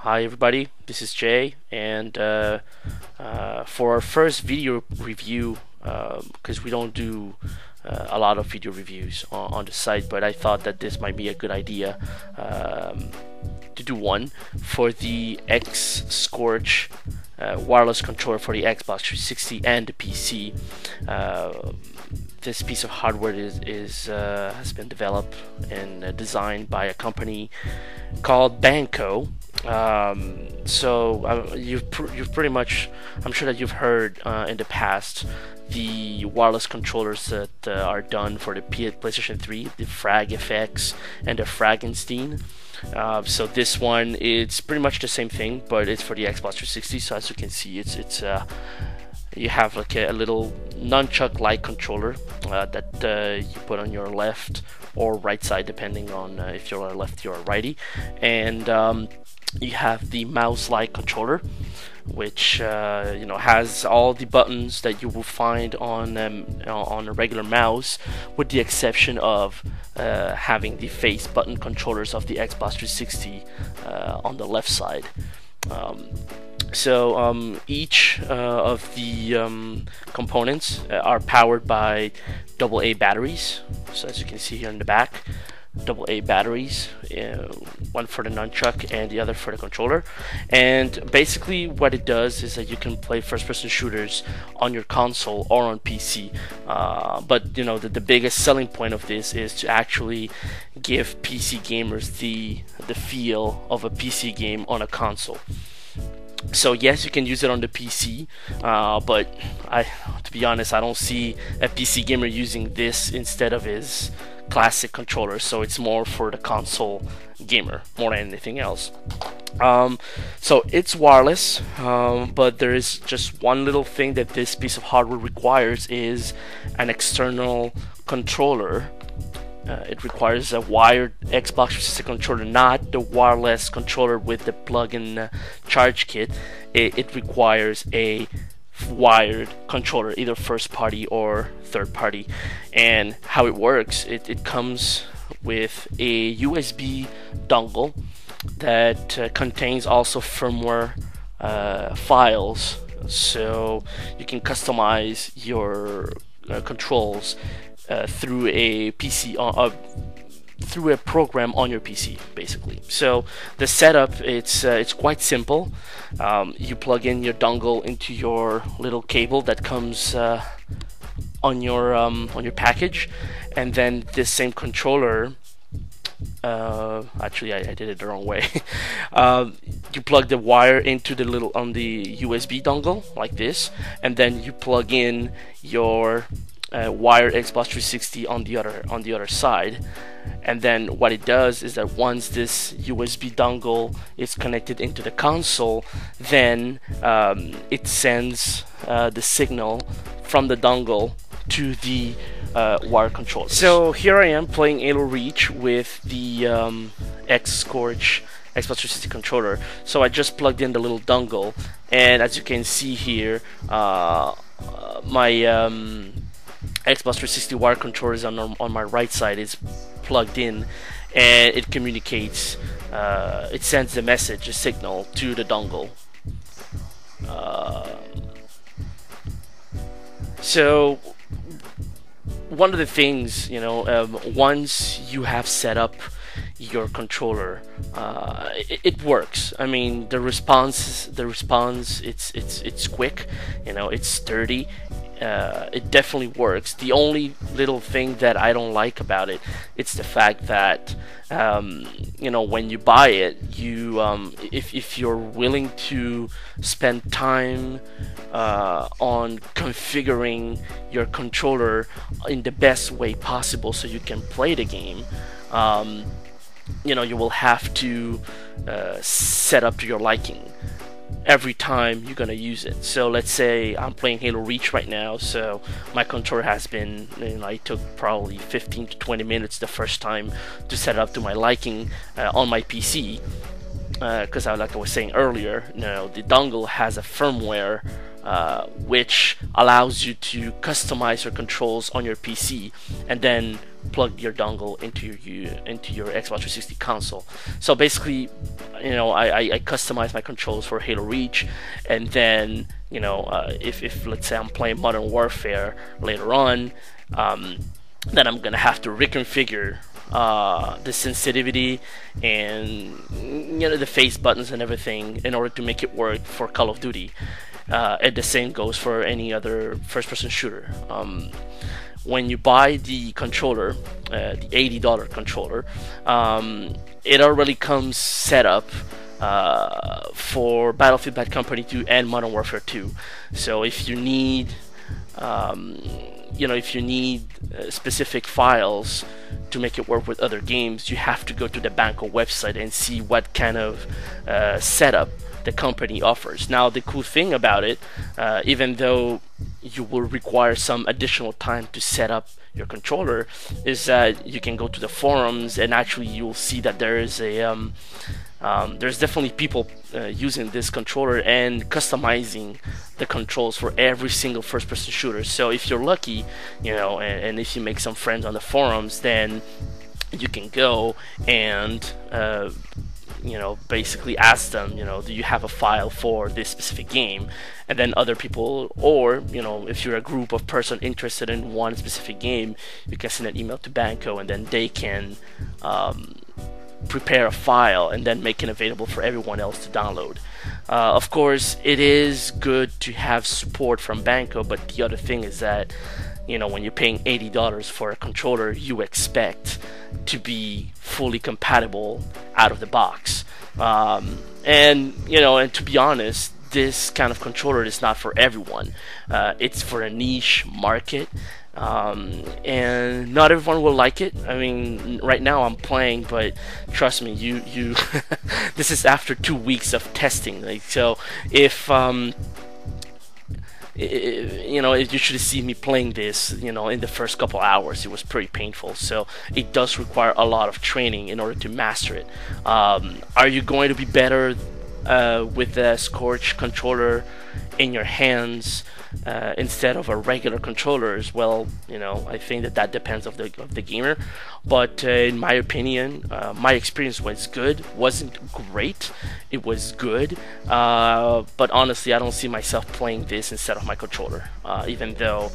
Hi everybody, this is Jay, and for our first video review, because we don't do a lot of video reviews on the site, but I thought that this might be a good idea to do one for the Scorch wireless controller for the Xbox 360 and the PC. This piece of hardware has been developed and designed by a company called Bannco. You've pretty much, I'm sure that you've heard in the past the wireless controllers that are done for the PlayStation 3, the Frag FX and the Fragenstein. So this one, it's pretty much the same thing, but it's for the Xbox 360. So as you can see, it's you have like a little nunchuck-like controller that you put on your left or right side, depending on if you're a lefty or a righty, and you have the mouse-like controller, which has all the buttons that you will find on a regular mouse, with the exception of having the face button controllers of the Xbox 360 on the left side. Each of the components are powered by AA batteries. So as you can see here in the back, AA batteries, one for the nunchuck and the other for the controller. And basically what it does is that you can play first-person shooters on your console or on PC. But the biggest selling point of this is to actually give PC gamers the feel of a PC game on a console. So yes, you can use it on the PC, but to be honest, I don't see a PC gamer using this instead of his classic controller. So it's more for the console gamer more than anything else. So it's wireless, but there is just one little thing that this piece of hardware requires is an external controller. It requires a wired Xbox 360 controller, not the wireless controller with the plug-in charge kit. It requires a wired controller, either first party or third party. And how it works, it comes with a USB dongle that contains also firmware files, so you can customize your controls through a PC, through a program on your PC, basically. So the setup, it's quite simple. You plug in your dongle into your little cable that comes on your package, and then this same controller. Actually, I did it the wrong way. You plug the wire into the the USB dongle like this, and then you plug in your wired Xbox 360 on the other side. And then what it does is that once this USB dongle is connected into the console, then it sends the signal from the dongle to the wire controller. So here I am playing Halo Reach with the Scorch Xbox 360 controller. So I just plugged in the little dongle, and as you can see here, my Xbox 360 wire controller is on my right side, is plugged in, and it communicates, it sends the message, a signal, to the dongle. So one of the things, once you have set up your controller, it works. I mean, the response, it's quick, it's sturdy. It definitely works. The only little thing that I don't like about it, it's the fact that when you buy it, you if you're willing to spend time on configuring your controller in the best way possible so you can play the game, you will have to set up to your liking every time you're gonna use it. So let's say I'm playing Halo Reach right now, so my controller has been, I took probably 15 to 20 minutes the first time to set it up to my liking on my PC, because like I was saying earlier, the dongle has a firmware which allows you to customize your controls on your PC, and then plug your dongle into your Xbox 360 console. So basically, I customize my controls for Halo Reach, and then if let's say I'm playing Modern Warfare later on, then I'm gonna have to reconfigure the sensitivity and the face buttons and everything in order to make it work for Call of Duty. And the same goes for any other first-person shooter. When you buy the controller, the $80 controller, it already comes set up for Battlefield Bad Company 2 and Modern Warfare 2. So if you need specific files to make it work with other games, you have to go to the Bannco website and see what kind of setup the company offers. Now, the cool thing about it, even though you will require some additional time to set up your controller, is that you can go to the forums and actually you'll see that there is there's definitely people using this controller and customizing the controls for every single first-person shooter. So if you're lucky, and if you make some friends on the forums, then you can go and basically ask them, do you have a file for this specific game? And then other people, or if you're a group of person interested in one specific game, you can send an email to Bannco, and then they can prepare a file and then make it available for everyone else to download. Of course, it is good to have support from Bannco, but the other thing is that when you're paying $80 for a controller, you expect to be fully compatible out of the box. And to be honest, this kind of controller is not for everyone. It's for a niche market. And not everyone will like it. I mean, right now I'm playing, but trust me, you this is after 2 weeks of testing. So if you should have seen me playing this, in the first couple hours, it was pretty painful. So it does require a lot of training in order to master it. Are you going to be better with the Scorch controller in your hands instead of a regular controllers? Well, I think that depends of the gamer, but in my opinion, my experience was good. Wasn't great, it was good, but honestly I don't see myself playing this instead of my controller, even though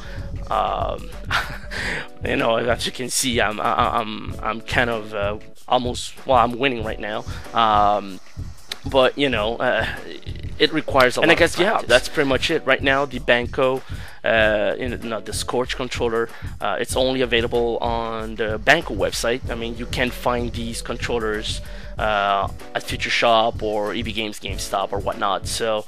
as you can see, I'm kind of almost, well, I'm winning right now, but it requires a lot. And I guess, yeah, that's pretty much it. Right now, the Bannco, the Scorch controller, it's only available on the Bannco website. I mean, you can find these controllers at Future Shop or EB Games, GameStop, or whatnot. So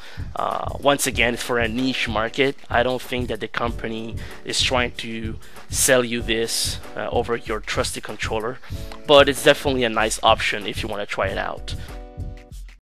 once again, it's for a niche market. I don't think that the company is trying to sell you this over your trusted controller, but it's definitely a nice option if you want to try it out.